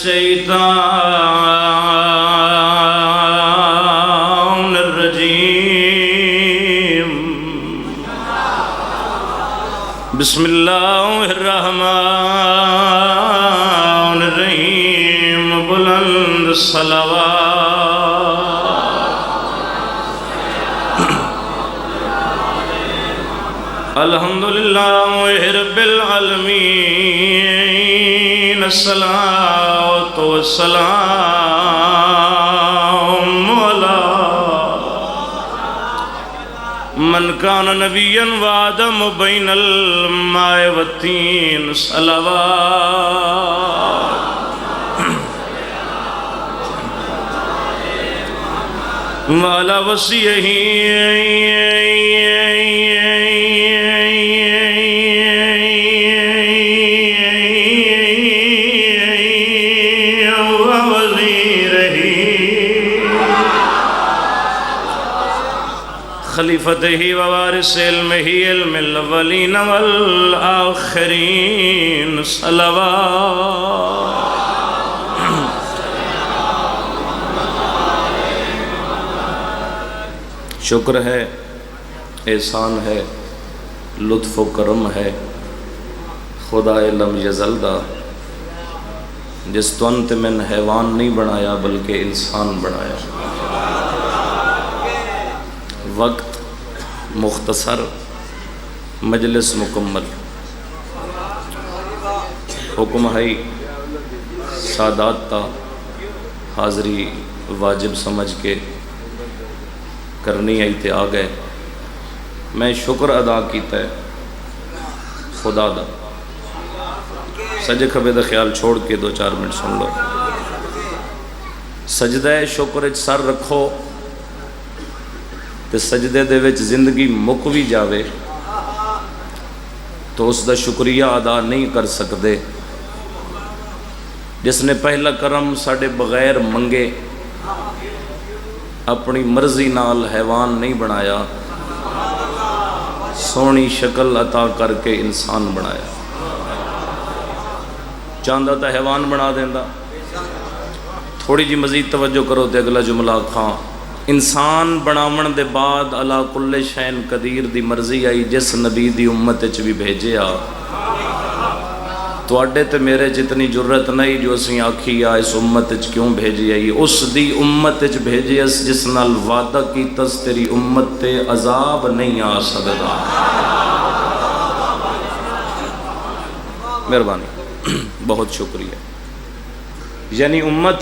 الشيطان الرجيم بسم الله الرحمن الرحيم بلند الصلوات الحمد لله رب العالمين الصلاة والسلام على من كان نبيا وآدم بين الماء والطين صلوات وعلى وصيه خلیفته ووارث علمه علم الاولین والآخرین صلوات شکر ہے، احسان ہے، لطف و کرم ہے خدا لم یزل دا جس تونت من حیوان نہیں بنایا بلکہ انسان بنایا۔ وقت مختصر، مجلس مکمل۔ حکم ہے سادات تا حاضری واجب سمجھ کے کرنی آئی تے آ گئے۔ میں شکر ادا کیتا ہے خدا دا۔ سجے کھبے دا خیال چھوڑ کے 2-4 منٹ سن لو۔ سجدہ شکر سر رکھو تے سجدے دے وچ زندگی مک بھی جاوے تو اس دا شکریہ ادا نہیں کر سکتے۔ جس نے پہلا کرم ساڑے بغیر منگے اپنی مرضی نال حیوان نہیں بنایا، سونی شکل عطا کر کے انسان بنایا۔ چاندہ تا حیوان بنا دیندہ۔ تھوڑی جی مزید توجہ کرو تے اگلا جملہ کھاں۔ انسان بناون دے بعد علا کل شین قدیر دی مرضی آئی جس نبی دی امت چ بھی بھیجے آ تو اڈے تے میرے جتنی جرت نہیں جو اسی آکھی آ اس امت چ کیوں بھیجی آئی، اس دی امت چ بھیجے اس جس نال وعدہ کی تس تیری امت تے عذاب نہیں آ سکتا۔ مہربانی، بہت شکریہ۔ یعنی امت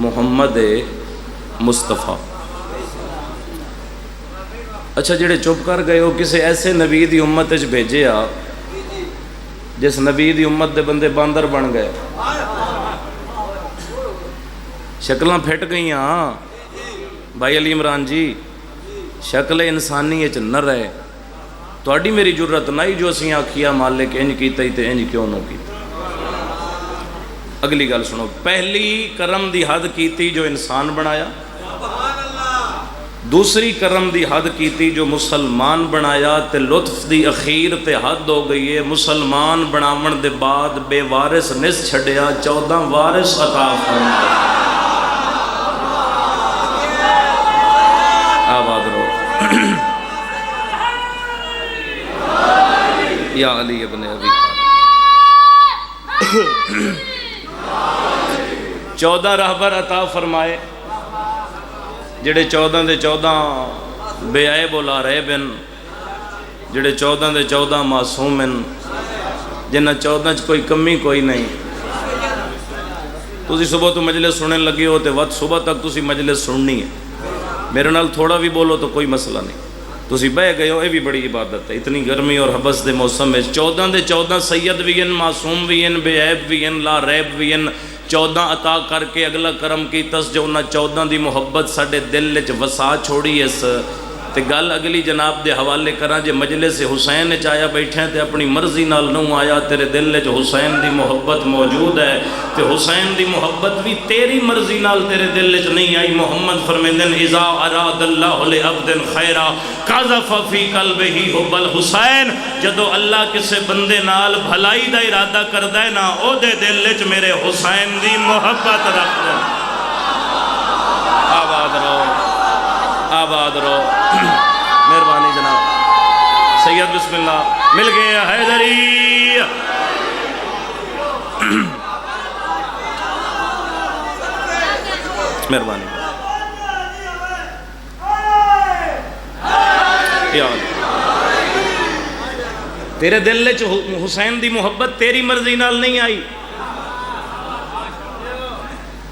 محمد مصطفیٰ۔ اچھا جڑے چپ کر گئے ہو کسے ایسے نبی دی امت وچ بھیجے آ جس نبی دی امت دے بندے باندر بن گئے، شکلاں پھٹ گئیاں۔ بھائی علی عمران جی شکل انسانی وچ نہ رہے تو اڈی میری جرت نہیں جو اسی آکھیا مالک انج کیتا ہی تے انج کیوں نہ کیتا۔ اگلی گل سنو، پہلی کرم دی حد کیتی جو انسان بنایا، دوسری کرم دی حد کیتی جو مسلمان بنایا، تے لطف دی اخیر تے حد ہو گئی ہے مسلمان بناون دے بعد بے وارث نس چھڑیا 14 وارث عطا فرمایا۔ آباد رو یا علی ابن ابی 14 رہبر عطا فرمائے جڑے 14 دے 14 بے عیب ولا ریب ہیں، جڑے 14 دے 14 معصوم ہیں، جنہ 14 چ کوئی کمی کوئی نہیں۔ تسی صبح تو مجلس سننے لگے ہو تے وقت صبح تک تسی مجلس سننی ہے، میرے نال تھوڑا بھی بولو تو کوئی مسئلہ نہیں۔ تسی بہ گئے ہو، یہ بھی بڑی عبادت ہے۔ اتنی گرمی اور حبس دے موسم میں 14 دے 14 سید بھی ہیں، معصوم بھی ہیں، بے عیب بھی ہیں، لا ریب بھی ہیں، 14 عطا کر کے اگلا کرم کی تس جو انہاں 14 دی محبت ساڑے دل وچ وسا چھوڑی اس تے گل اگلی جناب دے حوالے کراں جے مجلس حسین وچ آیا بیٹھے تے اپنی مرضی نال نوں آیا تیرے دل وچ حسین دی محبت موجود ہے تے حسین دی محبت بھی تیری مرضی نال تیرے دل وچ نہیں آئی محمد فرمیندن اذا اراد اللہ لعبد خیرا قذف فی قلبہ حب الحسین جدو اللہ کسے بندے نال بھلائی دا ارادہ کردا ہے نا او دے دل وچ میرے حسین دی محبت رکھ دے آباد رہو آباد رہو مہربانی جناب سید بسم اللہ مل گئے حیدری مہربانی تیرے دل وچ حسین دی محبت تیری مرضی نال نہیں آئی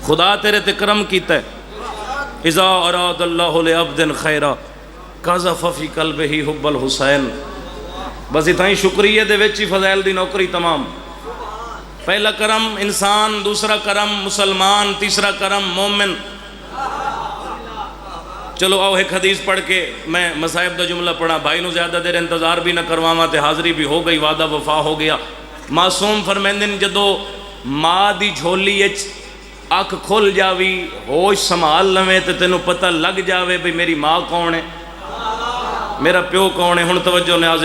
خدا تیرے تے کرم کیتا ہے اذا اراد اللہ لعبد خیرا قذف فی قلبہ حب الحسین بس اتنا شکریہ دے وچ فضائل دی نوکری تمام پہلا کرم انسان دوسرا کرم مسلمان تیسرا کرم مومن چلو آؤ ایک حدیث پڑھ کے میں مصائب دا جملہ پڑھا بھائی نو زیادہ دیر انتظار بھی نہ کرواما تے حاضری بھی ہو گئی وعدہ وفا ہو گیا معصوم فرمیندن جدو ماں دی جھولی اچ آنکھ کھل جاوی ہوش سنبھال لویں تے تینوں پتہ لگ جاوے بھی میری ماں کون ہے میرا پیو کون ہے ہن توجہ نیاز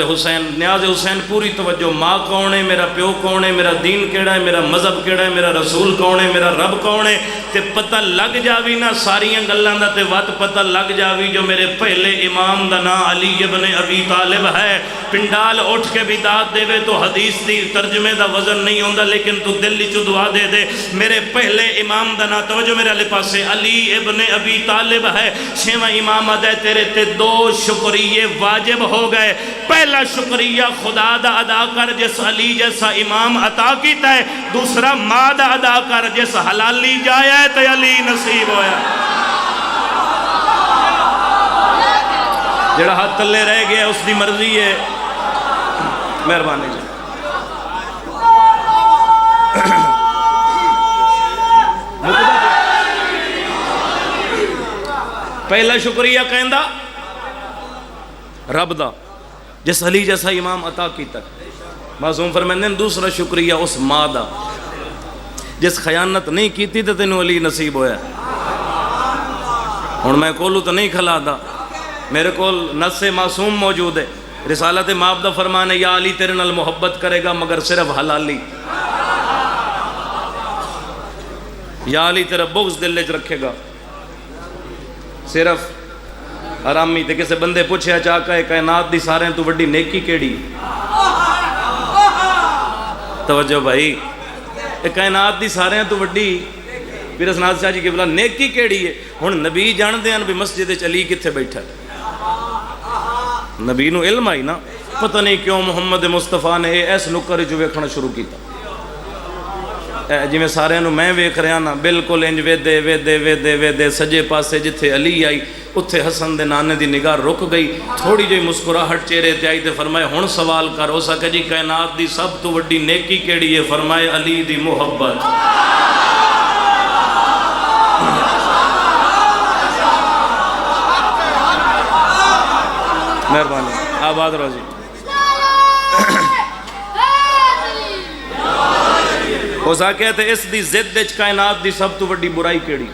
حسین پوری توجہ ماں کون ہے میرا پیو کون ہے میرا دین کیڑا ہے میرا مذہب کیڑا ہے میرا رسول کون ہے میرا رب کون ہے تے پتہ لگ جاوی نا ساریاں گلاں دا تے وت پتہ لگ جاوی جو میرے پہلے امام دا نام علی ابن ابی طالب ہے پنڈال اٹھ کے بھی داد دے وے تو حدیث دی ترجمے دا وزن نہیں ہوندا لیکن تو دل وچ دعا دے دے میرے پہلے امام دا نام توجہ میرے والے پاسے علی ابن ابی طالب ہے چھواں امام ہے تیرے تے دو شکریہ واجب ہو گئے پہلا شکریہ خدا دا ادا کر جس علی جیسا امام عطا کیتا ہے دوسرا ماں دا ادا کر جس حلالی جایا ہے تے علی نصیب ہویا جڑا ہاتھ تلے رہ گیا اس دی مرضی ہے مہربانی جی پہلا شکریہ کہندا رب دا جس علی جیسا امام عطا کیتا معصوم فرمیندن دوسرا شکریہ اس ماں دا جس خیانت نہیں کیتی تے تینوں علی نصیب ہویا ہن میں کولو تو نہیں کھلا دا میرے کول نص معصوم موجود ہے رسالت ماب دا فرمان ہے یا علی تیرے نال محبت کرے گا مگر صرف حلالی یا علی تیرا بغض دل وچ رکھے گا صرف حرامی تے کسے بندے پوچھیا چاہتا ہے کائنات دی سارے تو وڈی نیکی کیڑی توجہ بھائی کائنات دی سارے تو وڈی پھر اسناد شاہ جی کے بلا نیکی کیڑی ہے ہن نبی جان دے ہیں بھی مسجد علی کتھے بیٹھا ہے نبی نو علم آئی نا پتہ نہیں کیوں محمد مصطفیٰ نے ایس نکر جو ویکھنا شروع کیتا جی میں سارے نو میں ویکھ رہا نا بالکل انج ویدے ویدے ویدے ویدے سجے پاسے جتھے علی آئی اتھے حسن دے نانے دی نگاہ رک گئی تھوڑی جو مسکراہٹ چہرے تے آئی تے فرمائے ہن سوال کر ہو سکے جی کائنات دی سب تو وڈی نیکی کیڑی ہے فرمائے علی دی محبت مہربانی آباد رہو جی ہو سکے تے اس دی زد وچ کائنات دی سب تو وڈی برائی کیڑی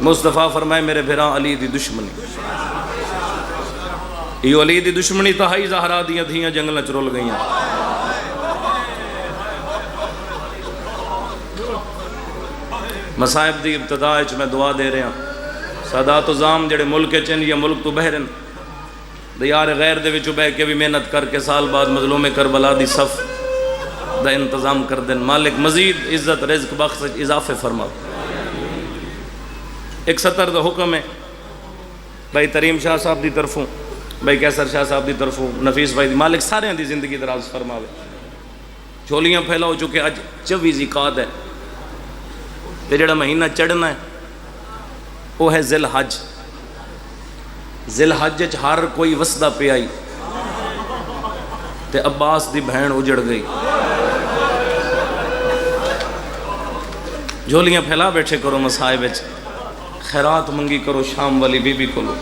مصطفیٰ فرمائے میرے بھرا علی دی دشمنی یہ علی دی دشمنی تہائی زہرا دیاں دھیاں جنگل چرول گئیاں مصائب دی ابتداء وچ میں دعا دے رہا سادات و زام جڑے ملک چن یا ملک تو بہرن دیار غیر دے وچ بہ کے بھی محنت کر کے سال بعد مظلوم کربلا دی صف دا انتظام کر دیں مالک مزید عزت رزق بخش اضافے فرما ایک سطر دا حکم ہے بھائی تریم شاہ صاحب دی طرفوں بھائی کیسر شاہ صاحب دی طرفوں نفیس بھائی دی مالک سارے دی زندگی دراز فرماوے چھولیاں پھیلا ہو چکے اج 24 ذیقعد ہے تے جڑا مہینہ چڑھنا ہے وہ ہے ذی الحج ذی الحج وچ ہر کوئی وسدا پہ آئی تے عباس دی بہن اجڑ گئی جھولیاں پھیلا بیٹھے کرو مصائب وچ خیرات منگی کرو شام والی بی بی کولو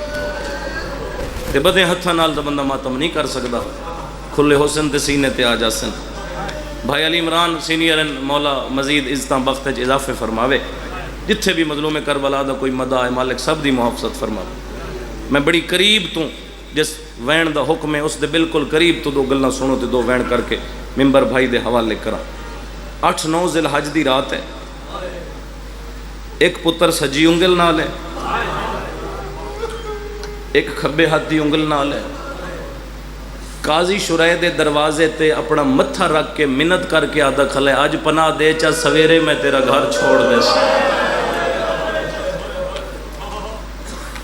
تے بدے ہتھاں نال تے بندہ ماتم نہیں کر سکدا، کھلے حسن تے سینے تے آ جاسن۔ بھائی علی عمران سینئر مولا مزید عزتاں بخت وچ اضافے فرماوے، جتھے بھی مظلوم کربلا دا کوئی مداح ہے مالک سب دی محافظت فرماوے۔ میں بڑی قریب تو جس وین دا حکم ہے اس دے بالکل قریب تو دو گلاں سنو تے دو وین کر کے ممبر بھائی دے حوالے کراں۔ 8-9 ذی الحج دی رات ہے، ایک پتر سجی انگل نال ہے، ایک کھبے ہاتھ دی انگل نال ہے۔ قاضی شرائع دے دروازے تے اپنا متھا رکھ کے منت کر کے آدھا کھلے آج پناہ دے چا سویرے میں تیرا گھر چھوڑ دے سا۔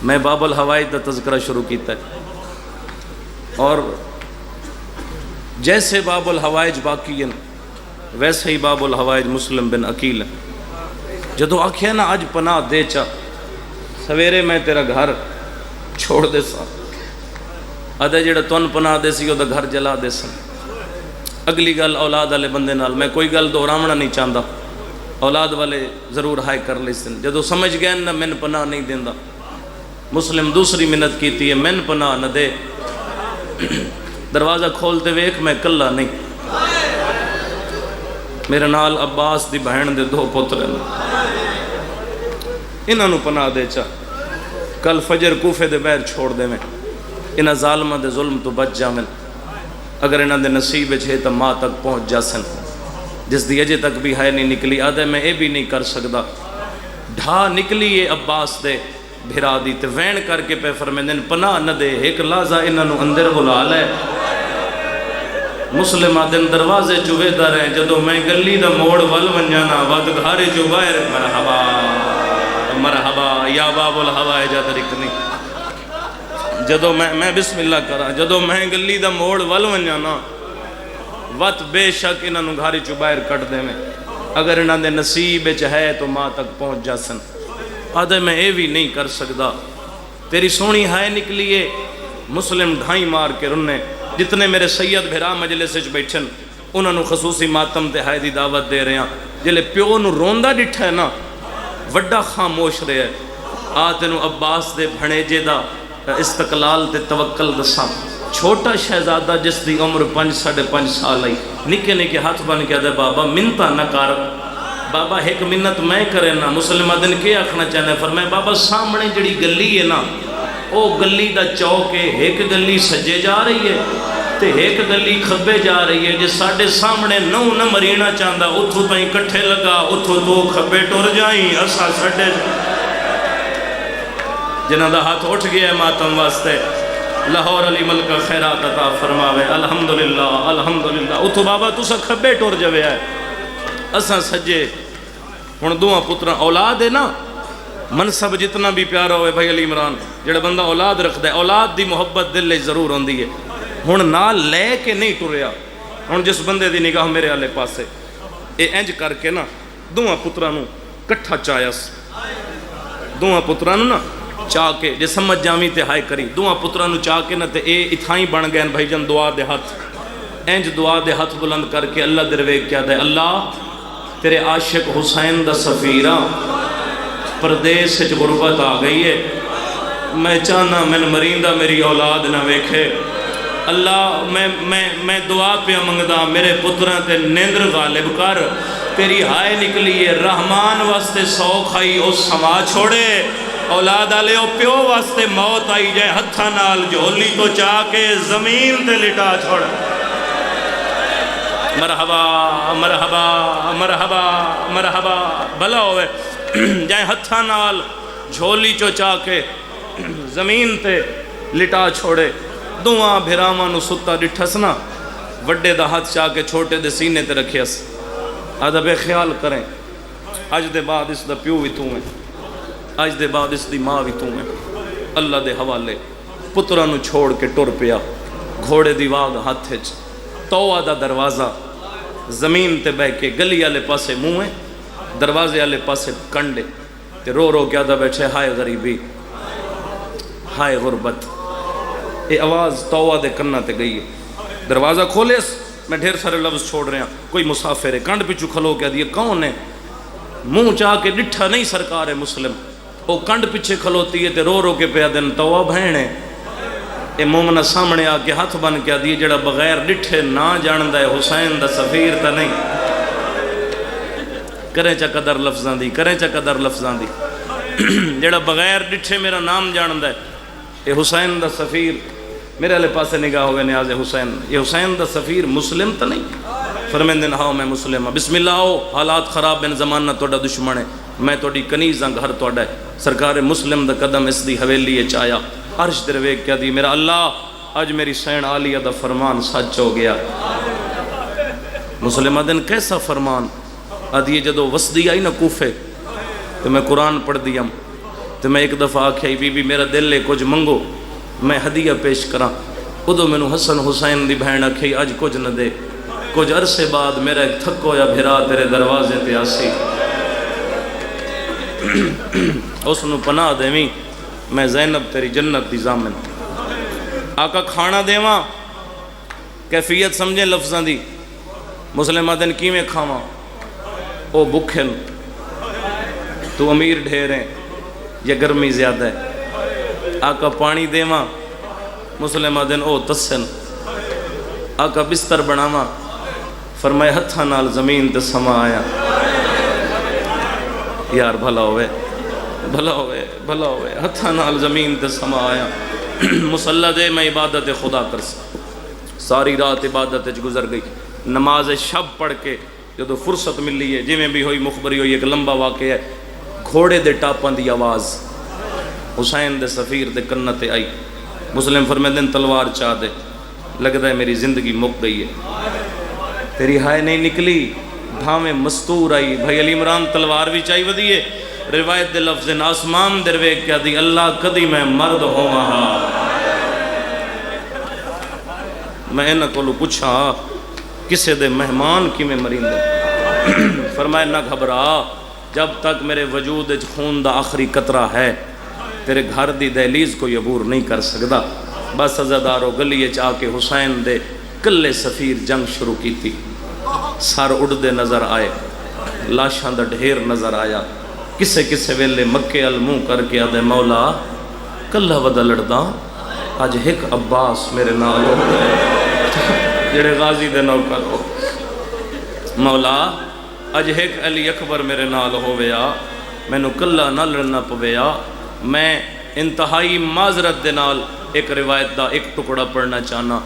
میں باب الحوائج دا تذکرہ شروع کیتا ہے، اور جیسے باب الحوائج باقی ہیں ویسے ہی باب الحوائج مسلم بن عقیل ہے۔ جدو آکھیا نا آج پناہ دے چا سویرے میں تیرا گھر چھوڑ دے سا، آدھا جڑا تون پناہ دے سی وہ گھر جلا دے سن۔ اگلی گل اولاد والے بندے نال میں کوئی گل دہراونا نہیں چاہتا، اولاد والے ضرور ہائے کر لی سن۔ جدو سمجھ گئے نا من پناہ نہیں دیندہ، مسلم دوسری منت کیتی ہے من پناہ نہ دے، دروازہ کھولتے ویکھ میں کلا نہیں، میرے نال عباس دی بہن دے 2 پتر ہیں، انہاں نو پناہ دے چا کل فجر کوفے دے بیر چھوڑ دے میں، انہاں ظالمہ دے ظلم تو بچ جا میں، اگر انہاں دے نصیب ہے تو ماں تک پہنچ جا سن، جس دی اجے تک بھی ہے نہیں نکلی آدھے میں اے بھی نہیں کر سکدا۔ ڈھا نکلی ہے عباس دے بھرا دی تے وین کر کے پہ فرمیندن پناہ نہ دے، ایک لحظہ انہاں نو اندر بلا لے۔ مسلمہ دن دروازے چوے دا رہے جدو میں گلی دا موڑ ول ونجانا ود گھارے جو باہر مرحبا مرحبا یا باب الحوائج ادرکنی، جدو میں بسم اللہ کرا جدو میں گلی دا موڑ ول ونجانا وت بے شک انہاں نو گھارے چو باہر کٹ دے میں، اگر انہاں دے نصیب ہے تو ماں تک پہنچ جا سن۔ آدھے میں اے بھی نہیں کر سکدا، تیری سونی ہائے نکلیے مسلم ڈھائی مار کے رنے، جتنے میرے سید بھرا مجلس وچ بیٹھن انہاں نو خصوصی ماتم تے ہائے دی دعوت دے رہے ہیں، جلے پیو نو روندا ڈٹھا ہے نا وڈا خاموش رہے ہے، آ تینو عباس دے بھنیجے دا استقلال تے توکل دساں، چھوٹا شہزادہ جس دی عمر 5-5.5 سال آئی، نکے نکے ہاتھ بن کے دے بابا منتا نہ کر، بابا ایک منت میں کرے نا۔ مسلمہ دن کے آکھنا چاہنے فرمائے بابا سامنے جڑی گلی ہے نا او گلی دا چوک ہے، ایک گلی سجے جا رہی ہے تے ایک گلی کھبے جا رہی ہے، جس ساڑھے سامنے نو نہ مرینا چاہندہ اتھو تائیں کٹھے لگا اتھو تو کھبے ٹور جائیں اسا ساڑھے جنہ دا ہاتھ اٹھ گیا ہے ماتم واسطے لاہور علی ملکہ خیرات عطا فرماوے الحمدللہ الحمدللہ۔ اتھو بابا تو سا کھبے ٹور جوے ہے اسا سجے، ہن دوہاں پترہ اولاد ہے نا، منصب جتنا بھی پیارا ہوئے بھائی علی عمران جڑا بندہ اولاد رکھ دے اولاد دی محبت دل لے ضرور ہوندی ہے، ہن نال لے کے نہیں ٹریا، ہن جس بندے دی نگاہ میرے آلے پاسے اے انج کر کے نا دوہاں پترہ نو کٹھا چایس، دوہاں پترہ نو نا چاہ کے جے سمجھ جامی تے ہائے کری، دوہاں پترہ نو چاہ کے نا تے اے اتھائیں بن گئے بھائی جن دعا دے ہاتھ، انج دعا دے ہاتھ بلند کر کے اللہ درویگ کیا دے اللہ تیرے عاشق حسین دا سفیرہ پردیس سے غربت آ گئی ہے، میں چاہنا میں مریندہ میری اولاد نہ ویکھے، اللہ میں دعا پہ منگدا میرے پتران تے نیندر غالب کر، تیری ہائے نکلی ہے رحمان واسطے 100 کھائی او سما چھوڑے، اولاد آلے او پیو واسطے موت آئی جائے ہتھا نال جھولی تو چاہ کے زمین تے لٹا چھوڑ، مرحبا مرحبا مرحبا مرحبا بھلا ہوئے جائیں ہتھا نال جھولی چو چاہ کے زمین تے لٹا چھوڑے، دعاں بھراواں نو ستا ڈٹھسنا وڈے دا ہاتھ چاہ کے چھوٹے دے سینے تے رکھیس، آدھا بے خیال کریں آج دے بعد اس دا پیو بھی تو میں، آج دے بعد اس دی ماں بھی تو میں، اللہ دے حوالے پترہ نو چھوڑ کے ٹر پیا، گھوڑے دی واگ ہاتھ چ توہ دا دروازہ زمین تے بہ کے گلی آلے پاسے منہ دروازے آلے پاسے کنڈے تے رو رو کیا دا بیٹھے ہائے غریبی ہائے غربت، اے آواز توہ دے کنہ تے گئی ہے، دروازہ کھولے میں ڈھیر سارے لفظ چھوڑ رہے ہیں، کوئی مسافر ہے کنڈ پچھو کھلو کیا دیئے کون ہے، منہ چاہ کے ڈٹھا نہیں سرکار ہے مسلم، وہ کنڈ پچھے کھلوتی ہے تے رو رو کے پیا دن توہ بہن ہے، اے مومنہ سامنے آ کے ہاتھ بن کے آدھی جڑا بغیر ڈٹھے نہ جاندہ ہے حسین دا سفیر تا نہیں. کریں چا قدر لفظاں دی، کریں چا قدر لفظاں دی. جڑا بغیر ڈٹھے میرا نام جاندہ ہے اے حسین دا سفیر. میرے علیہ پاسے نگاہ ہوئے نیاز حسین، یہ حسین دا سفیر مسلم تا نہیں؟ فرمین دن ہاؤ میں مسلم ہاں. بسم اللہ آؤ، حالات خراب بن زمانہ توڑا دشمن ہے، میں توڑی کنیزاں گھر توڑا ہے. سرکار مسلم دا قدم اس دی حویلی چایا، عرش درویگ کیا دی میرا اللہ آج میری سین عالیہ دا فرمان سچ ہو گیا. مسلمہ دن کیسا فرمان؟ آدھی جدو وسدی آئی نا کوفے تو میں قرآن پڑھ دیا تو میں ایک دفعہ آکھیا بی بی میرا دل لے کچھ منگو میں ہدیہ پیش کراں. ادو میں نو حسن حسین دی بہن آکھی اج کچھ نہ دے. کچھ عرصے بعد میرا ایک تھکو یا بھرا تیرے دروازے تے آسی، اس نو پناہ دیویں میں زینب تیری جنت دی ضامن. آقا کھانا دیواں کیفیت سمجھیں لفظاں دی. مسلمہ دن کی میں کھاواں او بکھن تو امیر ڈھیریں یا گرمی زیادہ ہے. آقا پانی دیواں مسلمہ دن او تسن. آقا بستر بناواں فرمائے ہتھاں نال زمین تے سما آیا. یار بھلا ہوئے بھلا ہوئے بھلا ہوئے ہتھاں نال زمین تے سما آیا. مسلح دے میں عبادت خدا کر ساری رات عبادت گزر گئی. نماز شب پڑھ کے جدو فرصت ملی ہے جی میں بھی ہوئی مخبری ہوئی ایک لمبا واقعہ ہے. گھوڑے دے ٹاپاں دی آواز حسین دے سفیر دے کنتے آئی. مسلم فرمائے دن تلوار چاہ دے، لگتا ہے میری زندگی مک گئی ہے. تیری ہائے نہیں نکلی بھاویں مستور آئی. بھائی علی عمران تلوار بھی چاہی ودیے. روایت دے لفظ آسمان درویگ کیا دی اللہ کدی میں مرد ہوں وہاں. میں انہاں کولو پوچھا کسے دے مہمان کی میں مرین دے؟ فرمائے نہ گھبرا، جب تک میرے وجود خون دا آخری قطرہ ہے تیرے گھر دی دہلیز کو عبور نہیں کر سکتا. بس عزادارو گلیے چاہ کے حسین دے کلے سفیر جنگ شروع کی تھی. سر اڑ دے نظر آئے، لاشاں دا ڈھیر نظر آیا. کسے کسے ویلے مکے الموں کر کے آدھے مولا کلہ ودا لڑدا آج ایک عباس میرے نال ہو جڑے غازی دے نوکر ہو. مولا اج ایک علی اکبر میرے نال ہویا، میں نو کلہ نہ لڑنا پویا. میں انتہائی معذرت دے نال ایک روایت دا ایک ٹکڑا پڑھنا چاہنا.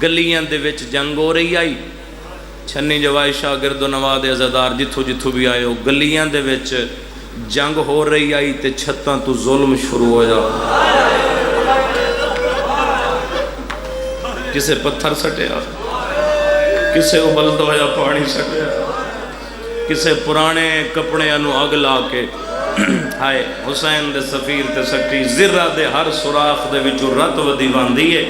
گلیاں دے وچ جنگ ہو رہی آئی، چھنی جوائی شاگرد و نواد عزادار جتھو جتھو بھی آئے ہو، گلیاں دے وچ جنگ ہو رہی آئی تے چھتاں تو ظلم شروع ہو جا. کسے پتھر سٹیا، کسے ابلد ہویا پانی سٹیا، کسے پرانے کپڑے انو اگ لا کے ہائے حسین دے سفیر تے سٹی. زرہ دے ہر سوراخ دے وچوں رت ودی باندھی ہے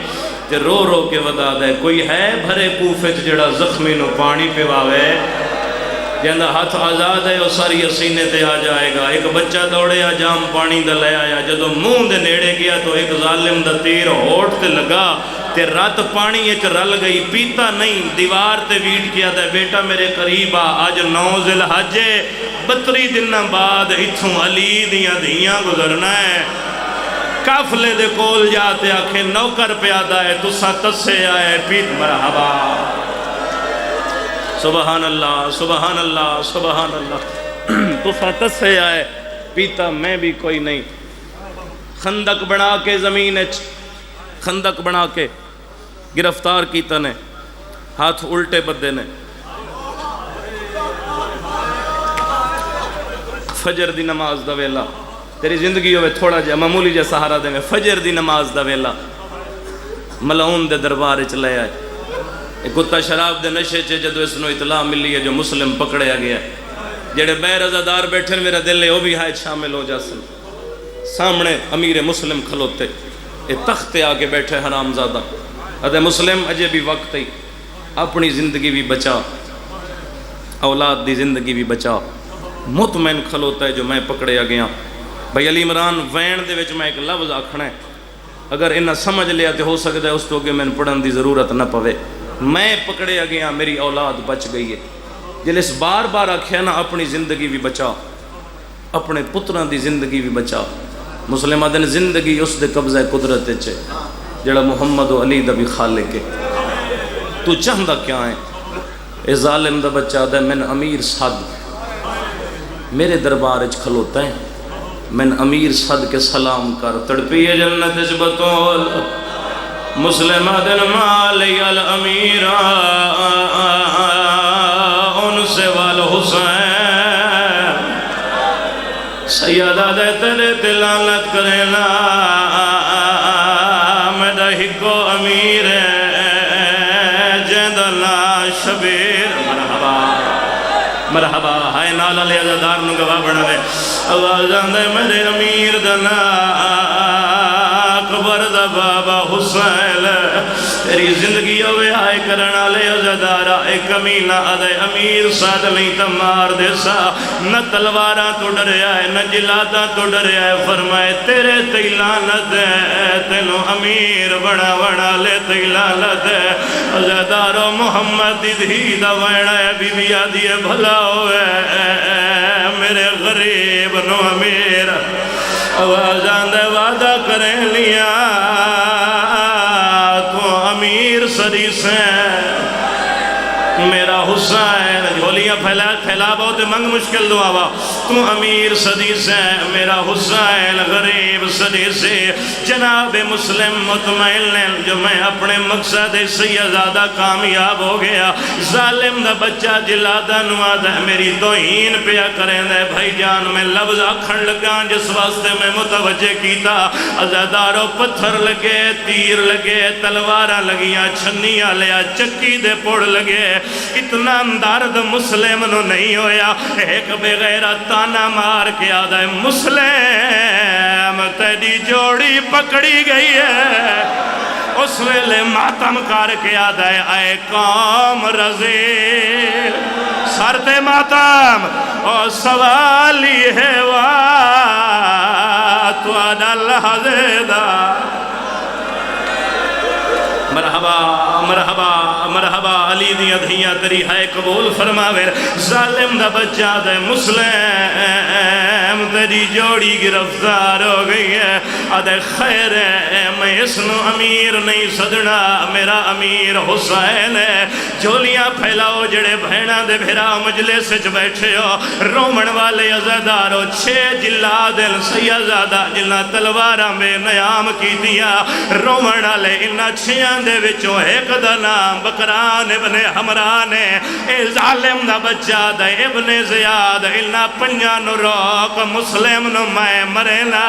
تے رو رو کے ودا دے. کوئی ہے بھرے کوفے چ جڑا زخمی نو پانی پیواوے؟ جہاں ہاتھ آزاد ہے وہ ساری سینے تے آ جائے گا. ایک بچہ دوڑیا جام پانی دا لے آیا، جدو منہ دے نیڑے گیا تو ایک ظالم دا تیر ہوٹ تے لگا تے رات پانی ایک رل گئی. پیتا نہیں، دیوار تے ویٹ کیا دے بیٹا میرے قریب آ، آج 9 ذی الحج 32 دن بعد اتھوں علی دیاں دھیاں گزرنا ہے. قافلے دے کول جاتے آکھے نوکر پیادہ ہے تسا تسے آئے پیت. مرحبا سبحان اللہ سبحان اللہ سبحان اللہ. تسا تسے آئے پیتا میں بھی کوئی نہیں. خندق بنا کے زمین خندق بنا کے گرفتار کیتا نے، ہاتھ الٹے بدے نے. فجر دی نماز دا ویلا تیری زندگی ہوئے تھوڑا جا معمولی جا سہارا دے میں. فجر دی نماز دا ویلا ملعون دے دربار چلے آئے. ایک کتا شراب دے نشے چے جدو اس نو اطلاع ملی ہے جو مسلم پکڑیا گیا ہے. جڑے بے رضادار بیٹھے میرا دل ہے وہ بھی ہائے شامل ہو جاسن. سامنے امیر مسلم کھلوتے اے تختے آگے بیٹھے حرام زادہ. ادھے مسلم اجے بھی وقت ہی اپنی زندگی بھی بچا، اولاد دی زندگی بھی بچا. مطمئن کھلوتا ہے جو میں پکڑیا گیا. بھائی علی عمران وین دے وچ میں ایک لفظ آکھنا ہے، اگر انہاں سمجھ لیا تو ہو سکتا ہے اس تو کہ میں پڑھن دی ضرورت نہ پوے. میں پکڑیا گیا میری اولاد بچ گئی ہے. جلس بار بار آکھیا نا اپنی زندگی بھی بچا، اپنے پتران دی زندگی بھی بچا. مسلمہ دن زندگی اس دے قبضہ قدرت چے. جڑا محمد و علی دا بھی خالق ہے. تو چاہندہ کیا ہے؟ اے ظالم دا بچہ دا من امیر صد میرے دربار اچ کھلوتا ہے، من امیر صد کے سلام کر. تڑپی ہے جنت اچ بطول مسلم دن مالی الامیر ان سے والحسین سیدہ دے تیرے تلانت کرینا میرا ہکو امیر جیندلا شبیر. مرحبا مرحبا ہائے نالا لے عزدار نو گواہ بڑھا دے. آواز آندے میرے امیر دنا اکبر دا بابا حسین تیری زندگی ہوئے آئے کرنا لے عزدارا اے کمینہ آدھے امیر ساتھ نہیں تمار دے سا نہ تلوارہ تو ڈرے آئے نہ جلادہ تو ڈرے آئے. فرمائے تیرے تیلانت ہے تینو امیر بڑا بڑا لے تیلانت ہے. عزدارو محمد دھی دا ویڑا ہے بی بی آدھی بھلا ہوئے میرے غریب نو امیر. آوازان دے وعدہ کریں لیا تو امیر سری سے میرا حسین جھولیاں پھیلا بہت منگ مشکل دعا تو امیر صدی سے میرا حسین غریب صدی سے جناب مسلم مطمئن جو میں اپنے مقصد سیدزادہ کامیاب ہو گیا. ظالم دا بچہ جلادہ نوادہ میری توہین پیا کریں دے بھائی جان میں لفظ آکھن لگا جس واسطے میں متوجہ کیتا. عزاداروں پتھر لگے تیر لگے تلوارہ لگیاں چھنیاں لیا چکی دے پوڑ لگے. اتنا درد مسلم نو نہیں ہویا. ایک بغیرہ تانا مار کے آدھا ہے مسلم تیری جوڑی پکڑی گئی ہے. اس ویلے ماتم کار کے آدھا ہے اے قوم رزیل سرتے ماتم اور سوالی ہے تو آدھا لحظیدہ. مرحبا مرحبا مرحبا علی دی ادھیاں تری ہے قبول فرماوے. ظالم دا بچہ دے مسلم تیری جوڑی گرفتار ہو گئی ہے. آدھے خیر ہے میں اس نو امیر نہیں صدنا میرا امیر حسین ہے. جھولیاں پھیلاؤ جڑے بھینا دے بھیرا مجلس وچ بیٹھے ہو رومن والے عزادارو 6 جلادل سیدزادہ جنہ تلوارہ میں نیام کی دیا. رومن والے انہا 6 دے وچوں ایک دا نام بکران ابن حمران ہے. اے ظالم دا بچہ دا ابن زیاد انہا 5 نو روک مسلم نو میں مرینا.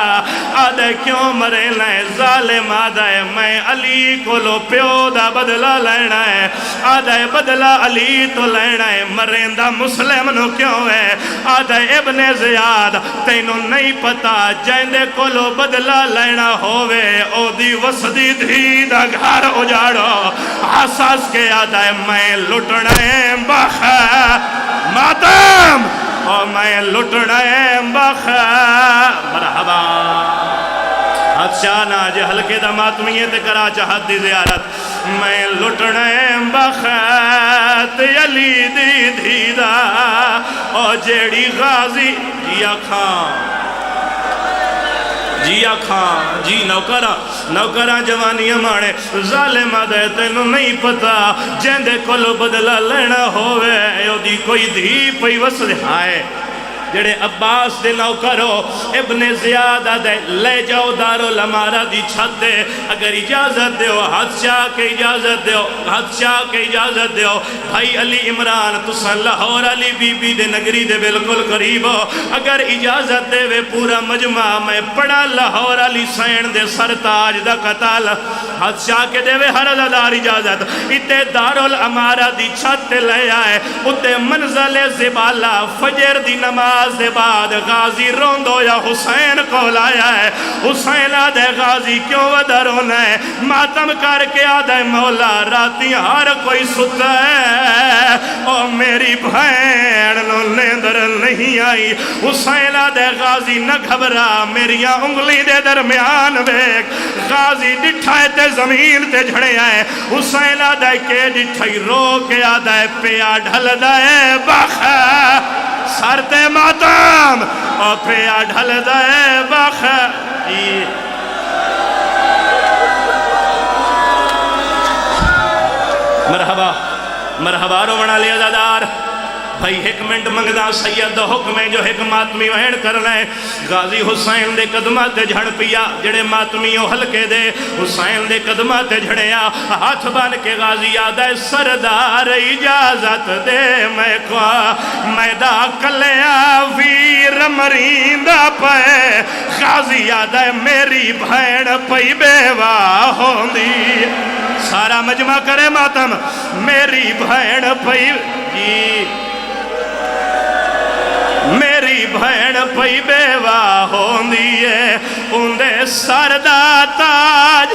آدھے کیوں مرینا ہے ظالم آدھے میں علی کو لو پیو دا بدلہ لینا ہے. آدھے بدلہ علی تو لینا ہے مرندہ مسلم نو کیوں ہے. آدھے ابن زیاد تینوں نہیں پتا جائندے کو لو بدلہ لینا ہوئے او دی وسدی دھی دا گھر اجاڑو. حساس کے آدھے میں لٹنے بخ ماتم اور میں لٹنے بخ. مرحبا حدشاہ ناج حلقے دا ماتمیت کرا چاہت دی زیارت میں لٹنے بخت علی دی دھیدہ اور جیڑی غازی جیا خان جیا خان جی نوکرہ جوانیاں مانے. ظالم آدھے تینوں نہیں پتا جیندے کلو بدلہ لینا ہوئے یو دی کوئی دھی پئی وصل آئے جڑے عباس دے نوکرو ابن زیاد آدھے لے جاؤ دارو لمارہ دی چھت دے اگر اجازت دیو حدشاہ کے اجازت دیو حدشاہ کے اجازت دیو. بھائی علی عمران تسا لاہور علی بی بی دے نگری دے بالکل قریب ہو اگر اجازت دے وے پورا مجمع میں پڑا لاہور علی سین دے سرتاج دا قتال. حدشاہ کے دے وے ہر عزادار اجازت اتے دارالعمارہ دی چھت لے آئے اتے منزل زبالہ فجر دی نماز دے بعد غازی روندو یا حسین کو لایا ہے. حسین آدھے غازی کیوں ودہ رونا ہے ماتم کر کے آدھے مولا راتی ہر کوئی ستا ہے او میری بھین نو نیندر نہیں آئی. حسین آدھے غازی نہ گھبرا میریاں انگلی دے درمیان بیک غازی ڈٹھائے تے زمین تے جھڑے آئے. حسین آدھے کے ڈٹھائی رو کے آدھے پیا ڈھل دائے بخ سرتے ماتم اور پیا ڈھل دائے بخ. مرحبا مرحبا رومن والے عزادار بھائی ایک منٹ منگدا سید دا حکم ہے جو ایک ماتمی وہن کرنا ہے غازی حسین دے قدمہ تے جھڑ پیا جڑے ماتمی ہو ہلکے دے حسین دے قدمہ تے جھڑیا ہاتھ بان کے غازی آدھا ہے سردار اجازت دے میں کوا میں دا کلیا ویر مریندہ پہ غازی آدھا ہے میری بھین پئی بیوہ ہوندی سارا مجمع کرے ماتم میری بھین پئی جی میری بھین پئی بیوہ ہوندی ہے اندے سر دا تاج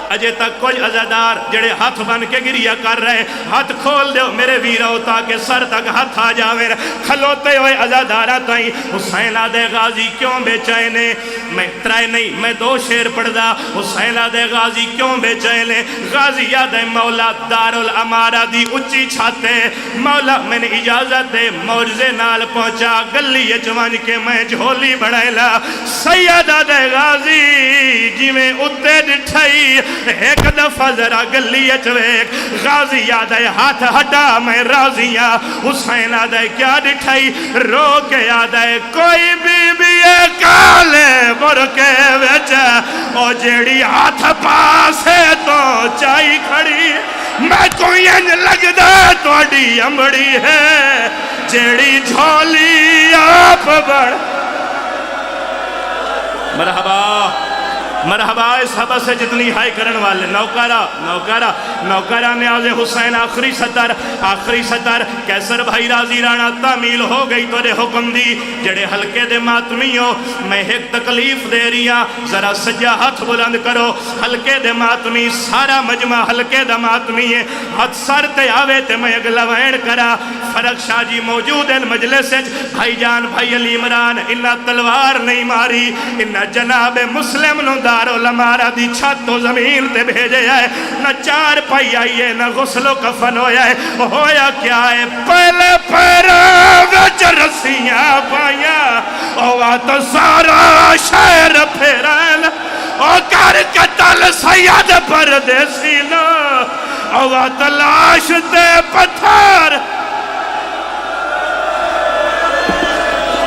اجے تک کوئی عزادار جڑے ہاتھ بن کے گریا کر رہے ہاتھ کھول دیو میرے ویرو تاکہ سر تک ہاتھ آ جاوے کھلوتے ہوئے عزادارہ تائیں حسین آدھے غازی کیوں بے چینے میں ترائے نہیں میں دو شیر پڑھ دا حسین آدھے غازی کیوں بے چینے غازی آدھے مولا دار الامارہ دی اچھی چھاتے مولا میں نے اجازت دے معجزے نال پہنچا گلی جوان کے میں جھولی بڑھائلا سید آدھے غازی جی میں اتے ڈٹھائی ایک دفعہ ذرا گلی چویک غازی یاد ہے ہاتھ ہٹا میں راضیاں حسین یاد ہے کیا ڈٹھائی رو کے یاد ہے کوئی بی بی کالے برکے ویچا او جیڑی ہاتھ پاسے تو چائی کھڑی میں کوئی انج لگ دا توڑی امڑی ہے جیڑی جھولی آپ بڑھ مرحبا مرحبا اس حبہ سے جتنی ہائی کرن والے نوکرہ نیاز حسین آخری سطر کیسر بھائی راضی رانا تعمیل ہو گئی تو دے حکم دی جڑے حلقے دے ماتمیوں میں ایک تکلیف دے رہا ذرا سجا ہاتھ بلند کرو حلقے دے ماتمی سارا مجمع حلقے دے ماتمی ہے ہاتھ سر تے آوے تے میں اگلا وین کرا فرق شاہ جی موجود ہیں مجلس بھائی جان بھائی علی عمران انہا تلوار نہیں ماری انہا جناب مسلم نو دار الامارہ دی چھت و زمین تے بھیجے آئے نہ چار پائی آئیے نہ غسل و کفن ہویا ہے ہویا کیا ہے پہلے پیرا وچ رسیاں پائیاں ہوا تو سارا شہر پھیران او کر قتل سید پردیسی نو ہوا تلاش تے